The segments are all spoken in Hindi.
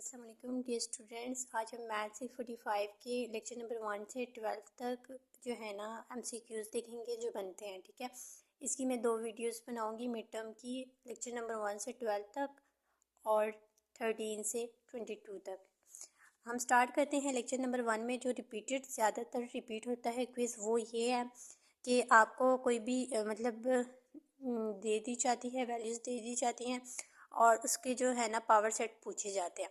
अस्सलाम वालेकुम डियर स्टूडेंट्स। आज हम मैथ से 45 के लेक्चर नंबर 1 से 12 तक जो है ना MCQs देखेंगे जो बनते हैं। ठीक है, इसकी मैं 2 वीडियोस बनाऊंगी मिड टर्म की, लेक्चर नंबर 1 से 12 तक और 13 से 22 तक। हम स्टार्ट करते हैं लेक्चर नंबर 1 में। जो रिपीटेड ज़्यादातर रिपीट होता है क्विज़ वो ये है कि आपको कोई भी दे दी जाती है, वैल्यूज़ दे दी जाती हैं और उसके जो है ना पावर सेट पूछे जाते हैं।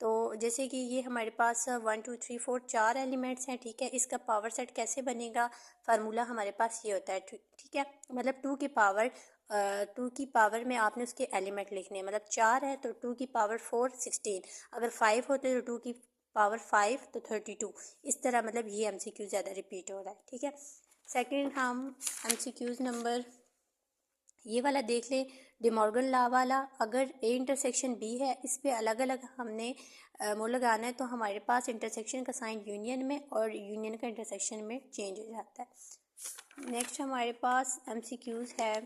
तो जैसे कि ये हमारे पास 1 2 3 4 4 एलिमेंट्स हैं। ठीक है, इसका पावर सेट कैसे बनेगा, फार्मूला हमारे पास ये होता है। ठीक है, मतलब 2 की पावर में आपने उसके एलिमेंट लिखने हैं। मतलब 4 है तो 2 की पावर 4 16, अगर 5 होते तो 2 की पावर 5 तो 32। इस तरह मतलब ये MCQ ज़्यादा रिपीट हो रहा है। ठीक है, सेकेंड हम MCQs नंबर ये वाला देख लें, डिमॉर्गन लॉ वाला। अगर ए इंटरसेक्शन बी है, इस पे अलग अलग हमने मोड़ लगाना है, तो हमारे पास इंटरसेक्शन का साइन यूनियन में और यूनियन का इंटरसेक्शन में चेंज हो जाता है। नेक्स्ट हमारे पास MCQs है,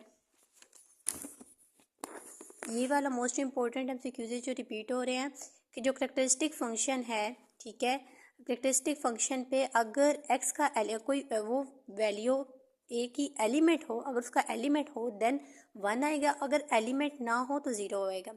ये वाला मोस्ट इम्पोर्टेंट MCQs जो रिपीट हो रहे हैं कि जो करेक्टरिस्टिक फंक्शन है, ठीक है, करेक्टरिस्टिक फंक्शन पे अगर एक्स का कोई वो वैल्यू ए की एलिमेंट हो, अगर उसका एलिमेंट हो देन 1 आएगा, अगर एलिमेंट ना हो तो 0 आएगा।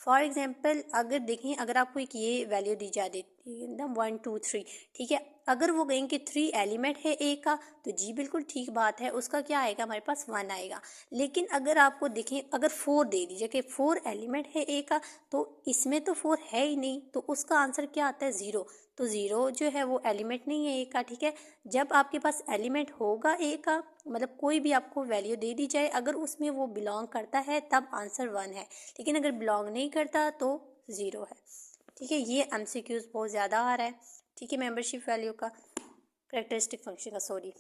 फॉर एग्जांपल अगर देखें, अगर आपको एक ये वैल्यू दी जा देती है ना 1 2 3, ठीक है, अगर वो कहें कि 3 एलिमेंट है ए का, तो जी बिल्कुल ठीक बात है, उसका क्या आएगा, हमारे पास 1 आएगा। लेकिन अगर आपको देखें, अगर 4 दे दीजिए कि 4 एलिमेंट है ए का, तो इसमें तो 4 है ही नहीं, तो उसका आंसर क्या आता है, 0। तो 0 जो है वो एलिमेंट नहीं है ए का। ठीक है, जब आपके पास एलिमेंट होगा ए का, मतलब कोई भी आपको वैल्यू दे दी जाए, अगर उसमें वो बिलोंग करता है तब आंसर 1 है, लेकिन अगर बिलोंग नहीं करता तो 0 है। ठीक है, ये MCQs बहुत ज़्यादा आ रहा है। ठीक है, मेंबरशिप वैल्यू का, करेक्टरिस्टिक फंक्शन का, सॉरी।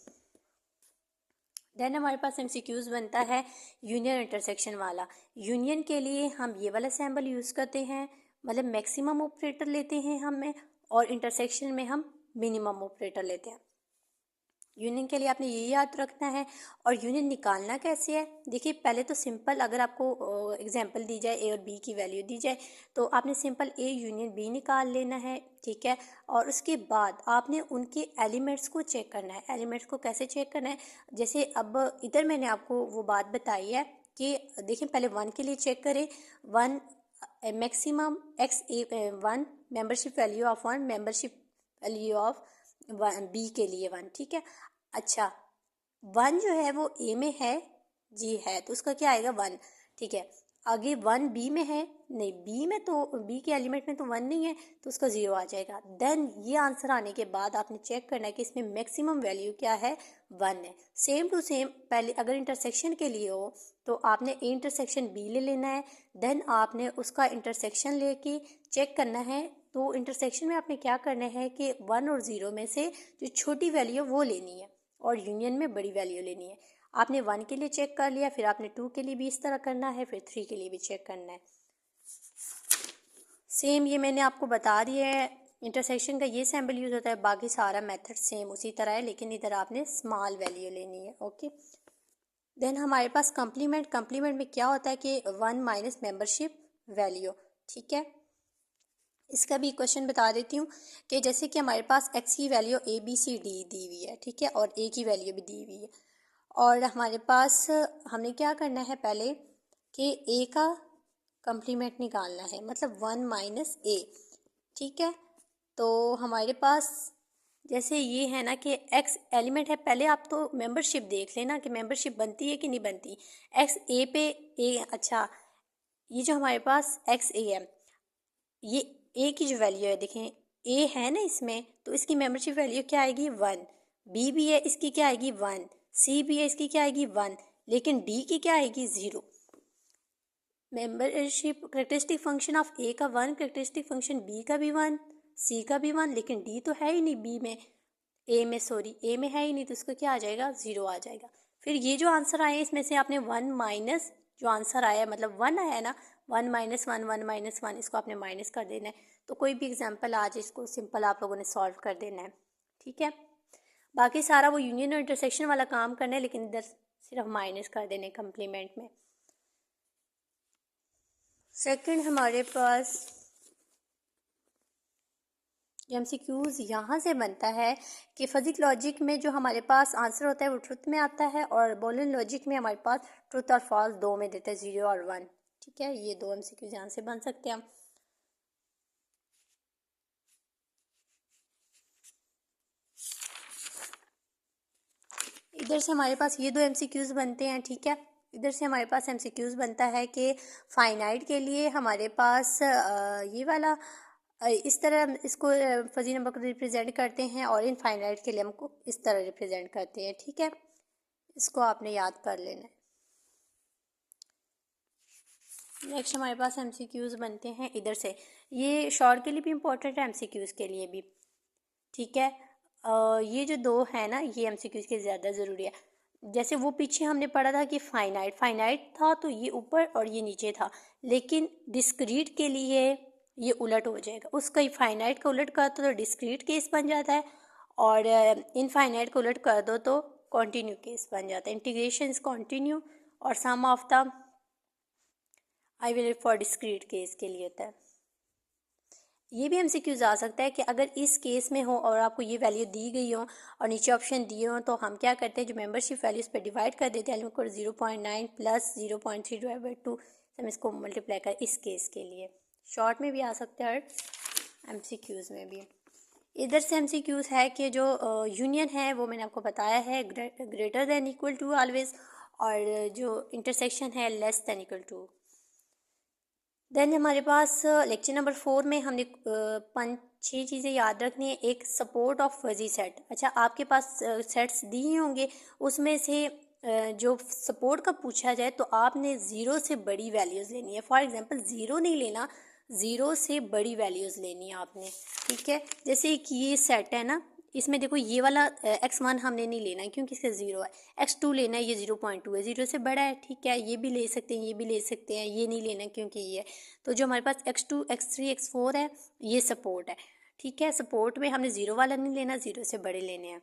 देन हमारे पास MCQs बनता है यूनियन इंटरसेक्शन वाला। यूनियन के लिए हम ये वाला सैम्बल यूज़ करते हैं, मतलब मैक्सिमम ऑपरेटर लेते हैं हमें, और इंटरसेक्शन में हम मिनिमम ऑपरेटर लेते हैं। यूनियन के लिए आपने ये याद रखना है। और यूनियन निकालना कैसे है, देखिए पहले तो सिंपल, अगर आपको एग्जांपल दी जाए, ए और बी की वैल्यू दी जाए, तो आपने सिंपल ए यूनियन बी निकाल लेना है। ठीक है, और उसके बाद आपने उनके एलिमेंट्स को चेक करना है। एलिमेंट्स को कैसे चेक करना है, जैसे अब इधर मैंने आपको वो बात बताई है कि देखिए पहले 1 के लिए चेक करें, 1 maximum X A 1 membership value of 1, membership value of B के लिए 1। ठीक है, अच्छा 1 जो है वो ए में है, जी है, तो उसका क्या आएगा 1। ठीक है, आगे 1 बी में है, नहीं बी में तो बी के एलिमेंट में तो 1 नहीं है, तो उसका 0 आ जाएगा। देन ये आंसर आने के बाद आपने चेक करना है कि इसमें मैक्सिमम वैल्यू क्या है, 1 है। सेम टू सेम पहले अगर इंटरसेक्शन के लिए हो तो आपने ए इंटरसेक्शन बी ले लेना है, देन आपने उसका इंटरसेक्शन लेके चेक करना है। तो इंटरसेक्शन में आपने क्या करना है कि 1 और 0 में से जो छोटी वैल्यू वो लेनी है और यूनियन में बड़ी वैल्यू लेनी है। आपने 1 के लिए चेक कर लिया, फिर आपने 2 के लिए भी इस तरह करना है, फिर 3 के लिए भी चेक करना है। सेम ये मैंने आपको बता दिया है, इंटरसेक्शन का ये सैम्पल यूज़ होता है, बाकी सारा मेथड सेम उसी तरह है, लेकिन इधर आपने स्मॉल वैल्यू लेनी है। ओके, देन हमारे पास कंप्लीमेंट में क्या होता है कि 1 माइनस मेंबरशिप वैल्यू। ठीक है, इसका भी क्वेश्चन बता देती हूँ कि जैसे कि हमारे पास एक्स की वैल्यू ABCD दी हुई है, ठीक है, और ए की वैल्यू भी दी हुई है, और हमारे पास हमने क्या करना है पहले कि ए का कंप्लीमेंट निकालना है, मतलब 1 माइनस ए। ठीक है, तो हमारे पास जैसे ये है ना कि एक्स एलिमेंट है, पहले आप तो मेंबरशिप देख लेना कि मेंबरशिप बनती है कि नहीं बनती। एक्स ए पे ए, अच्छा ये जो हमारे पास एक्स ए है, ये ए की जो वैल्यू है, देखें ए है ना इसमें, तो इसकी मेंबरशिप वैल्यू क्या आएगी 1। बी भी है, इसकी क्या आएगी 1। सी भी है, इसकी क्या आएगी 1। लेकिन डी की क्या आएगी 0। मेंबरशिप करेक्टरिस्टिक फंक्शन ऑफ ए का 1, करेक्टरिस्टिक फंक्शन बी का भी 1, सी का भी 1, लेकिन डी तो है ही नहीं बी में, ए में है ही नहीं, तो इसका क्या आ जाएगा 0 आ जाएगा। फिर ये जो आंसर आए इसमें से आपने 1 माइनस जो आंसर आया, मतलब 1 आया ना, 1 माइनस 1 1 माइनस 1, इसको आपने माइनस कर देना है। तो कोई भी एग्जांपल आज इसको सिंपल आप लोगों ने सॉल्व कर देना है। ठीक है, बाकी सारा वो यूनियन और इंटरसेक्शन वाला काम करना है, लेकिन इधर सिर्फ माइनस कर देने कंप्लीमेंट में। सेकंड हमारे पास जो एमसीक्यूज यहाँ से बनता है कि फजिक लॉजिक में जो हमारे पास आंसर होता है वो ट्रुथ में आता है, और बूलियन लॉजिक में हमारे पास ट्रुथ और फॉल्स दो में देता है, 0 और 1। ठीक है, ये दो एमसीक्यूज यहाँ से बन सकते हैं। इधर से हमारे पास ये दो एमसीक्यूज बनते हैं। ठीक है, इधर से हमारे पास एमसीक्यूज बनता है कि फाइनाइट के लिए हमारे पास ये वाला इस तरह इसको फजी नंबर को रिप्रेजेंट करते हैं, और इनफाइनाइट के लिए हमको इस तरह रिप्रेजेंट करते हैं। ठीक है, इसको आपने याद कर लेना है। नेक्स्ट हमारे पास एमसीक्यूज बनते हैं इधर से, ये शॉर्ट के लिए भी इम्पोर्टेंट है, एमसीक्यूज के लिए भी। ठीक है, ये जो दो है ना, ये एमसीक्यूज के ज़्यादा ज़रूरी है। जैसे वो पीछे हमने पढ़ा था कि फाइनाइट था तो ये ऊपर और ये नीचे था, लेकिन डिस्क्रीट के लिए ये उलट हो जाएगा। उसका फाइनाइट का उलट कर दो तो डिस्क्रीट केस बन जाता है, और इनफाइनाइट को उलट कर दो तो कॉन्टिन्यू केस बन जाता है। इंटीग्रेशन इज कॉन्टिन्यू और sum of the I will for discrete case के लिए होता है। ये भी एमसीक्यूज आ सकता है कि अगर इस केस में हो और आपको ये वैल्यू दी गई हो और नीचे ऑप्शन दिए हो, तो हम क्या करते हैं, जो मेंबरशिप वैल्यूज पे डिवाइड कर देते हैं, एलिमेंट को 0.9 प्लस 0.3 डिवाइड बाई 2, हम इसको मल्टीप्लाई कर इस केस के लिए। शॉर्ट में भी आ सकता है, एमसीक्यूज में भी। इधर से एमसीक्यूज है कि जो यूनियन है वो मैंने आपको बताया है, greater than equal to always, और जो इंटरसेक्शन है less than equal to. Then हमारे पास लेक्चर नंबर 4 में हमने 5-6 चीज़ें याद रखनी है। एक, सपोर्ट ऑफ फजी सेट। अच्छा, आपके पास सेट्स दिए होंगे, उसमें से जो सपोर्ट का पूछा जाए तो आपने 0 से बड़ी वैल्यूज़ लेनी है। फॉर एग्जांपल 0 नहीं लेना, 0 से बड़ी वैल्यूज़ लेनी है आपने। ठीक है, जैसे कि ये सेट है ना, इसमें देखो ये वाला x1 हमने नहीं लेना है क्योंकि इसका 0 है। x2 लेना है, ये 0.2 है, 0 से बड़ा है। ठीक है, ये भी ले सकते हैं, ये भी ले सकते हैं, ये नहीं लेना क्योंकि ये है। तो जो हमारे पास x2 x3 x4 है, ये सपोर्ट है। ठीक है, सपोर्ट में हमने 0 वाला नहीं लेना, 0 से बड़े लेने हैं।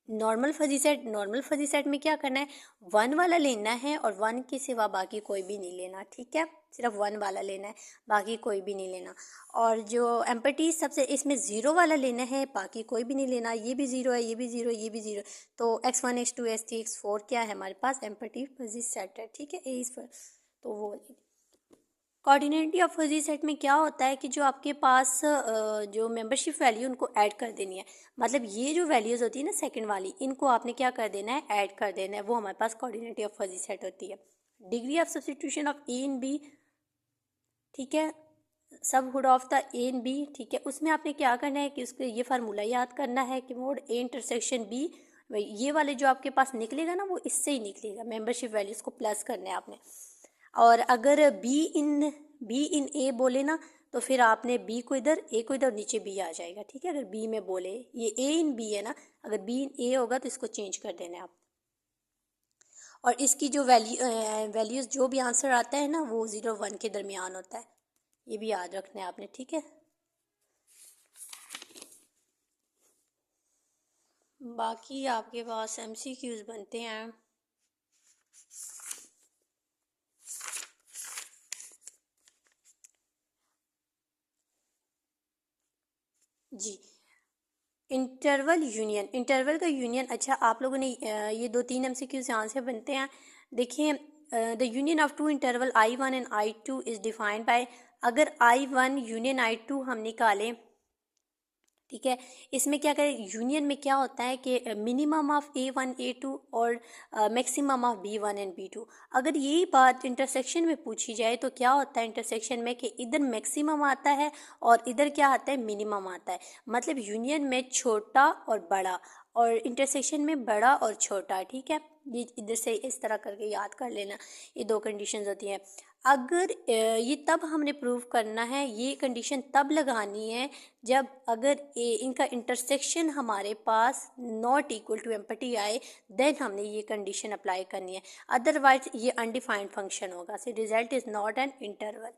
नॉर्मल फजी सेट में क्या करना है, 1 वाला लेना है, और 1 के सिवा बाकी कोई भी नहीं लेना। ठीक है, सिर्फ 1 वाला लेना है, बाकी कोई भी नहीं लेना। और जो एम्पटी सबसे, इसमें 0 वाला लेना है, बाकी कोई भी नहीं लेना। ये भी 0 है, ये भी 0 है, ये भी 0 है। तो x1 x2 x3 x4 क्या है हमारे पास, एम्पटी फजी सेट है। ठीक है, इस पर तो वो कोऑर्डिनेटी ऑफ फजी सेट में क्या होता है कि जो आपके पास जो मेंबरशिप वैल्यू उनको ऐड कर देनी है। मतलब ये जो वैल्यूज़ होती है ना सेकंड वाली, इनको आपने क्या कर देना है, ऐड कर देना है। वो हमारे पास कोऑर्डिनेटी ऑफ फजी सेट होती है। Degree of substitution of A in B, ठीक है, subsethood of the A in B. ठीक है, उसमें आपने क्या करना है कि उसके ये फार्मूला याद करना है कि मोड ए इंटरसेक्शन बी, ये वाले जो आपके पास निकलेगा ना वो इससे ही निकलेगा। मेंबरशिप वैल्यूज़ को प्लस करना है आपने। और अगर बी इन ए बोले ना, तो फिर आपने बी को इधर, ए को इधर, नीचे बी आ जाएगा। ठीक है, अगर बी में बोले, ये ए इन बी है ना, अगर बी इन ए होगा तो इसको चेंज कर देना है आप। और इसकी जो वैल्यूज़ जो भी आंसर आता है ना, वो 0-1 के दरमियान होता है। ये भी याद रखना है आपने। ठीक है, बाकी आपके पास एमसीक्यूज बनते हैं। जी, इंटरवल का यूनियन। अच्छा, आप लोगों ने ये 2-3 एमसीक्यूज यहाँ से बनते हैं। देखिए, the union of two interval I1 and I2 is defined by, अगर I1 यूनियन I2 हम निकालें, ठीक है, इसमें क्या करें, यूनियन में क्या होता है कि मिनिमम ऑफ A1 A2 और maximum of B1 and B2। अगर यही बात इंटरसेक्शन में पूछी जाए तो क्या होता है इंटरसेक्शन में कि इधर मैक्सिमम आता है और इधर क्या आता है, मिनिमम आता है। मतलब यूनियन में छोटा और बड़ा, और इंटरसेक्शन में बड़ा और छोटा। ठीक है, ये इधर से इस तरह करके याद कर लेना। ये दो कंडीशंस होती हैं। अगर ये तब हमने प्रूव करना है, ये कंडीशन तब लगानी है जब अगर इनका इंटरसेक्शन हमारे पास नॉट इक्वल टू एम्पटी आए, देन हमने ये कंडीशन अप्लाई करनी है। अदरवाइज ये अनडिफाइंड फंक्शन होगा, so result is not an interval.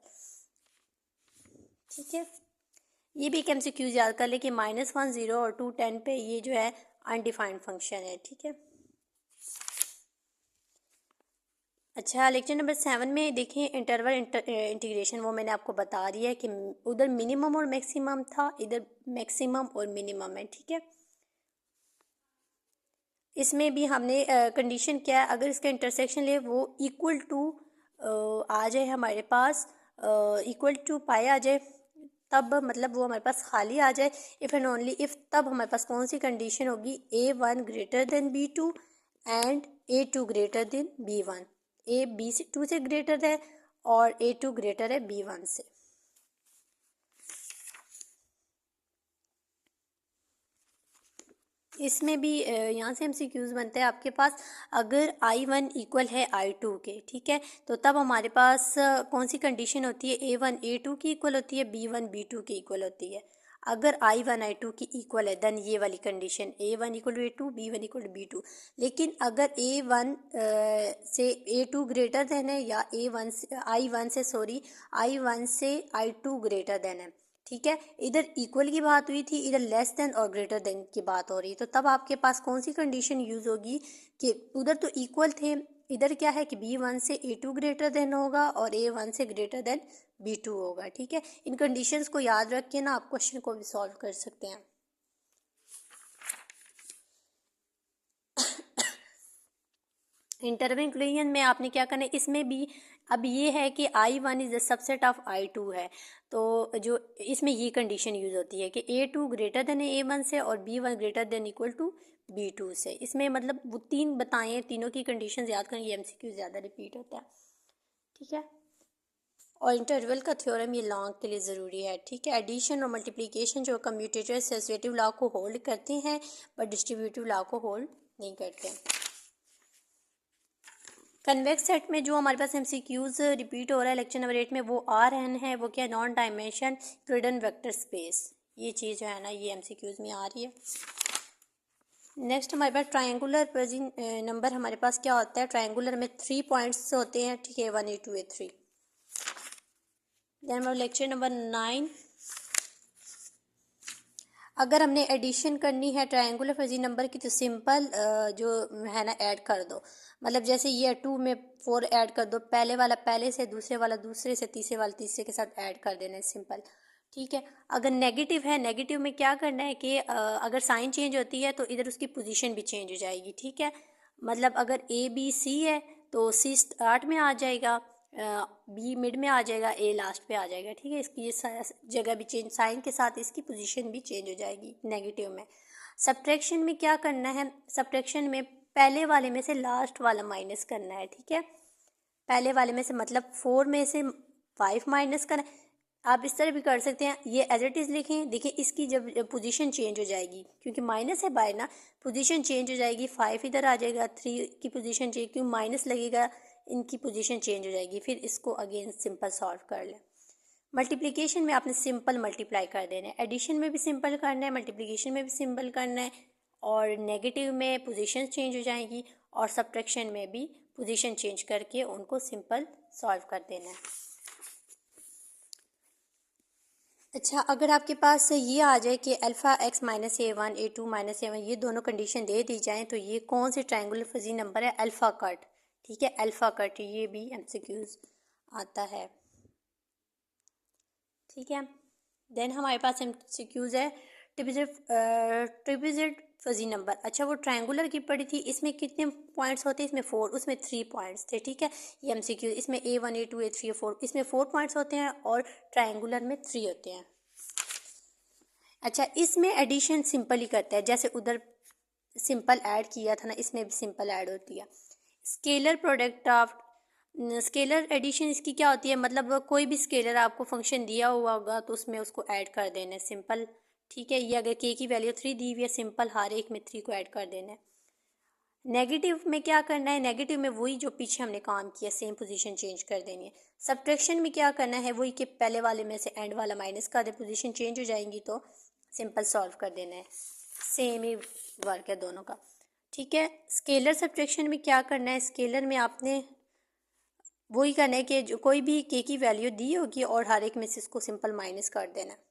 ठीक है, ये भी एक एमसीक्यूज याद कर ले कि -1 0 और 2 10 पे ये जो है अनडिफाइंड फंक्शन है। ठीक है, अच्छा, लेक्चर नंबर 7 में देखें इंटरवल इंटीग्रेशन, वो मैंने आपको बता दिया है कि उधर मिनिमम और मैक्सिमम था, इधर मैक्सिमम और मिनिमम है, ठीक है। इसमें भी हमने कंडीशन क्या है, अगर इसका इंटरसेक्शन ले वो इक्वल टू आ जाए हमारे पास, इक्वल टू पाए आ जाए, तब मतलब वो हमारे पास खाली आ जाए। इफ़ एंड ओनली इफ़, तब हमारे पास कौन सी कंडीशन होगी, A1 greater than B2 and A2 greater than B1। A B से 2 से ग्रेटर है और A2 ग्रेटर है B1 से। इसमें भी यहाँ से MCQs बनते हैं आपके पास, अगर I1 इक्वल है I2 के, ठीक है, तो तब हमारे पास कौन सी कंडीशन होती है, A1 A2 की इक्वल होती है, B1 B2 की इक्वल होती है। अगर I1 I2 की इक्वल है देन ये वाली condition A1 equal to A2, B1 equal to B2। लेकिन अगर A1 से A2 ग्रेटर देन है, या A1 से I1 से सॉरी I1 से I2 ग्रेटर देन है, ठीक है, इधर इक्वल की बात हुई थी, इधर लेस देन और ग्रेटर देन की बात हो रही है, तो तब आपके पास कौन सी कंडीशन यूज़ होगी कि उधर तो इक्वल थे, इधर क्या है कि B1 से A2 ग्रेटर देन होगा और A1 से ग्रेटर देन B2 होगा, ठीक है। इन कंडीशंस को याद रख के ना आप क्वेश्चन को भी सॉल्व कर सकते हैं। इंटरवल इंक्लूजन में आपने क्या करना है, इसमें भी अब ये है कि I1 is the subset of I2 है, तो जो इसमें ये कंडीशन यूज़ होती है कि A2 ग्रेटर देन है A1 से और B1 greater than equal to B2 से। इसमें मतलब वो तीन बताएं, तीनों की कंडीशन याद करें, ये MCQ ज़्यादा रिपीट होता है, ठीक है। और इंटरवल का थ्योरम ये लॉन्ग के लिए ज़रूरी है, ठीक है। एडिशन और मल्टीप्लिकेशन जो कम्यूटेटर एसोसिएटिव लॉ को होल्ड करते हैं बट डिस्ट्रीब्यूटिव लॉ को होल्ड नहीं करते। कन्वेक्स सेट में जो हमारे पास MCQs रिपीट हो रहा है लेक्चर नंबर 8 में, वो RN है, वो क्या, non dimension Euclidean vector space, ये चीज़ जो है ना ये MCQs में आ रही है। नेक्स्ट हमारे पास ट्रायंगुलर नंबर, हमारे पास क्या होता है, ट्रायंगुलर में 3 पॉइंट्स होते हैं, ठीक है, A1 A2 A3। देन हमारा लेक्चर नंबर 9, अगर हमने एडिशन करनी है ट्रायंगुलर फजी नंबर की तो सिंपल जो है ना ऐड कर दो, मतलब जैसे ये 2 में 4 ऐड कर दो, पहले वाला पहले से, दूसरे वाला दूसरे से, तीसरे वाला तीसरे के साथ ऐड कर देना है, सिंपल, ठीक है। अगर नेगेटिव है, नेगेटिव में क्या करना है कि अगर साइन चेंज होती है तो इधर उसकी पोजीशन भी चेंज हो जाएगी, ठीक है। मतलब अगर ABC है तो C स्टार्ट में आ जाएगा, B मिड में आ जाएगा, A लास्ट पे आ जाएगा, ठीक है। इसकी ये जगह भी चेंज, साइन के साथ इसकी पोजीशन भी चेंज हो जाएगी नेगेटिव में। सब्ट्रैक्शन में क्या करना है, सब्ट्रैक्शन में पहले वाले में से लास्ट वाला माइनस करना है, ठीक है। पहले वाले में से मतलब 4 में से 5 माइनस करना है। आप इस तरह भी कर सकते हैं, ये एज इट इज़ लिखें, देखिए इसकी जब पोजीशन चेंज हो जाएगी, क्योंकि माइनस है बाय ना, पोजीशन चेंज हो जाएगी, 5 इधर आ जाएगा, 3 की पोजीशन चेंज, क्यों माइनस लगेगा, इनकी पोजीशन चेंज हो जाएगी, फिर इसको अगेन सिंपल सॉल्व कर लें। मल्टीप्लिकेशन में आपने सिंपल मल्टीप्लाई कर देना है, एडिशन में भी सिंपल करना है, मल्टीप्लिकेशन में भी सिंपल करना है, और नेगेटिव में पोजीशन चेंज हो जाएगी, और सब्ट्रैक्शन में भी पोजीशन चेंज करके उनको सिंपल सॉल्व कर देना है। अच्छा, अगर आपके पास ये आ जाए कि alpha x minus A1 A2 minus A1, ये दोनों कंडीशन दे दी जाएँ तो ये कौन से ट्रायंगुलर फजी नंबर है, अल्फ़ा कट, ठीक है, अल्फ़ा कट, ये भी MCQs आता है, ठीक है। देन हमारे पास MCQs है ट्रिपल फजी नंबर। अच्छा, वो ट्रायंगुलर की पड़ी थी, इसमें कितने पॉइंट्स होते हैं, इसमें 4, उसमें 3 पॉइंट्स थे, ठीक है। ये MCQ, इसमें A1 A2 A3 A4, इसमें 4 पॉइंट्स होते हैं और ट्रायंगुलर में 3 होते हैं। अच्छा, इसमें एडिशन सिंपल ही करता है, जैसे उधर सिंपल ऐड किया था ना, इसमें भी सिंपल ऐड होती है। Scalar product of scalar addition इसकी क्या होती है, मतलब कोई भी स्केलर आपको फंक्शन दिया हुआ होगा तो उसमें उसको ऐड कर देना है, सिंपल, ठीक है। ये अगर के की वैल्यू 3 दी हुई है, सिंपल हर एक में 3 को ऐड कर देना है। नेगेटिव में क्या करना है, नेगेटिव में वही जो पीछे हमने काम किया, सेम पोजीशन चेंज कर देनी है। सब्ट्रैक्शन में क्या करना है, वही कि पहले वाले में से एंड वाला माइनस कर दे, पोजीशन चेंज हो जाएंगी तो सिंपल सॉल्व कर देना है, सेम ही वर्क है दोनों का, ठीक है। स्केलर सब्ट्रैक्शन में क्या करना है, स्केलर में आपने वही करना है कि जो कोई भी के की वैल्यू दी होगी और हर एक में से इसको सिंपल माइनस कर देना है।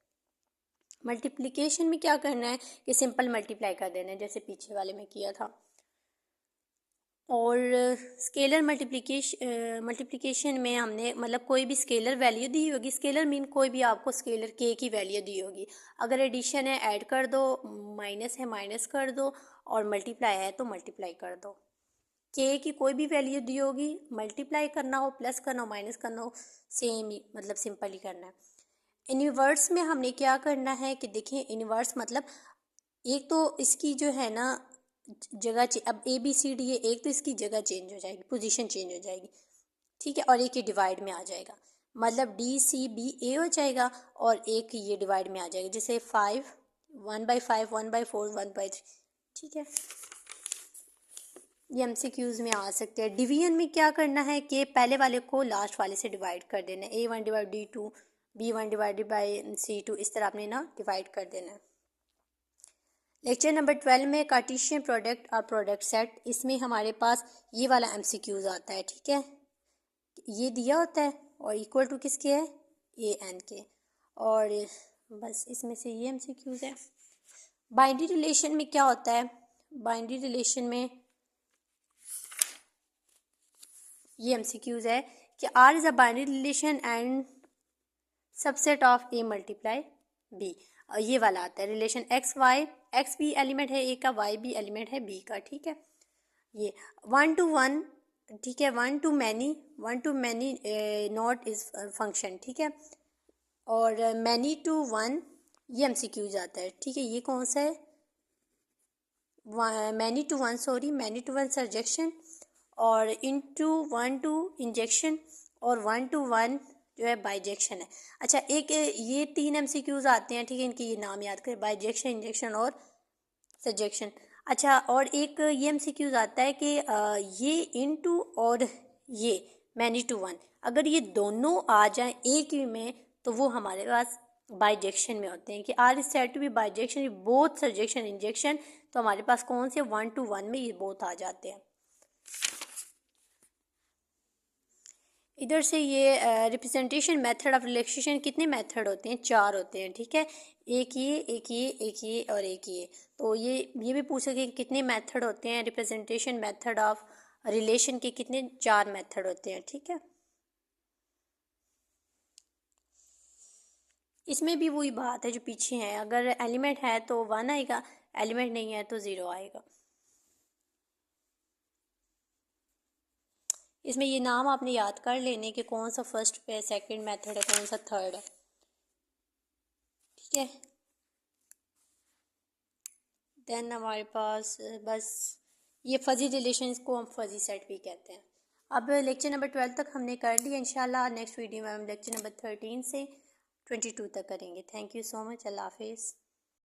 मल्टीप्लिकेशन में क्या करना है कि सिंपल मल्टीप्लाई कर देना है, जैसे पीछे वाले में किया था। और स्केलर मल्टीप्लिकेशन में हमने मतलब कोई भी स्केलर वैल्यू दी होगी, स्केलर मीन कोई भी आपको स्केलर के की वैल्यू दी होगी। अगर एडिशन है ऐड कर दो, माइनस है माइनस कर दो, और मल्टीप्लाई है तो मल्टीप्लाई कर दो। के की कोई भी वैल्यू दी होगी, मल्टीप्लाई करना हो, प्लस करना हो, माइनस करना हो, सेम ही मतलब सिंपल ही करना है। इनवर्स में हमने क्या करना है कि देखिए इनवर्स मतलब एक तो इसकी जो है ना जगह, अब ए बी सी डी है, एक तो इसकी जगह चेंज हो जाएगी, पोजीशन चेंज हो जाएगी, ठीक है, और एक ये डिवाइड में आ जाएगा, मतलब डी सी बी ए हो जाएगा और एक ये डिवाइड में आ जाएगा, जैसे 5 1/5 1/4 1/3, ठीक है। ये एमसीक्यूज में आ सकते हैं। डिवीजन में क्या करना है कि पहले वाले को लास्ट वाले से डिवाइड कर देना है, A1 divide D2, B1 divided by C2, इस तरह आपने ना डिवाइड कर देना है। लेक्चर नंबर 12 में कार्टेशियन प्रोडक्ट और प्रोडक्ट सेट, इसमें हमारे पास ये वाला एमसीक्यूज आता है, ठीक है। ये दिया होता है और इक्वल टू किसके है, AN के, और बस इसमें से ये एमसीक्यूज है। बाइनरी रिलेशन में क्या होता है, बाइनरी रिलेशन में ये एमसीक्यूज है कि R is a binary relation and subset of A multiply B। ये वाला आता है रिलेशन एक्स वाई, एक्स भी एलिमेंट है A का, वाई भी एलिमेंट है B का, ठीक है। ये 1 to 1, ठीक है, 1 to many not is function, ठीक है, और many to 1 ये एमसीक्यूज आता है, ठीक है। ये कौन सा है, many to 1 सर्जेक्शन, और इनटू 1 to इंजेक्शन, और 1 to 1 जो है बाइजेक्शन है। अच्छा, एक ये 3 एमसीक्यूज आते हैं, ठीक है, इनके ये नाम याद करें, बाइजेक्शन, इंजेक्शन और सजेक्शन। अच्छा, और एक ये एमसीक्यूज आता है कि ये इनटू और ये मैनी टू 1, अगर ये दोनों आ जाएं एक ही में तो वो हमारे पास बाइजेक्शन में होते हैं कि R is said to be bijection both surjection injection, तो हमारे पास कौन से 1 to 1 में ये बोथ आ जाते हैं। इधर से ये रिप्रेजेंटेशन मेथड ऑफ रिलैक्सेशन, कितने मेथड होते हैं, 4 होते हैं, ठीक है, एक ये एक ये एक ये और एक ये। तो ये भी पूछ सके कितने मेथड होते हैं रिप्रेजेंटेशन मेथड ऑफ रिलेशन के, कितने, 4 मेथड होते हैं, ठीक है। इसमें भी वही बात है जो पीछे है, अगर एलिमेंट है तो 1 आएगा, एलिमेंट नहीं है तो 0 आएगा। इसमें ये नाम आपने याद कर लेने कि कौन सा फर्स्ट पे सेकंड मेथड है, कौन सा थर्ड है, ठीक है। देन हमारे पास बस ये फजी रिलेशंस को हम फजी सेट भी कहते हैं। अब लेक्चर नंबर 12 तक हमने कर लिया, इंशाल्लाह नेक्स्ट वीडियो में हम लेक्चर नंबर 13 से 22 तक करेंगे। थैंक यू सो मच, अल्लाह हाफिज़।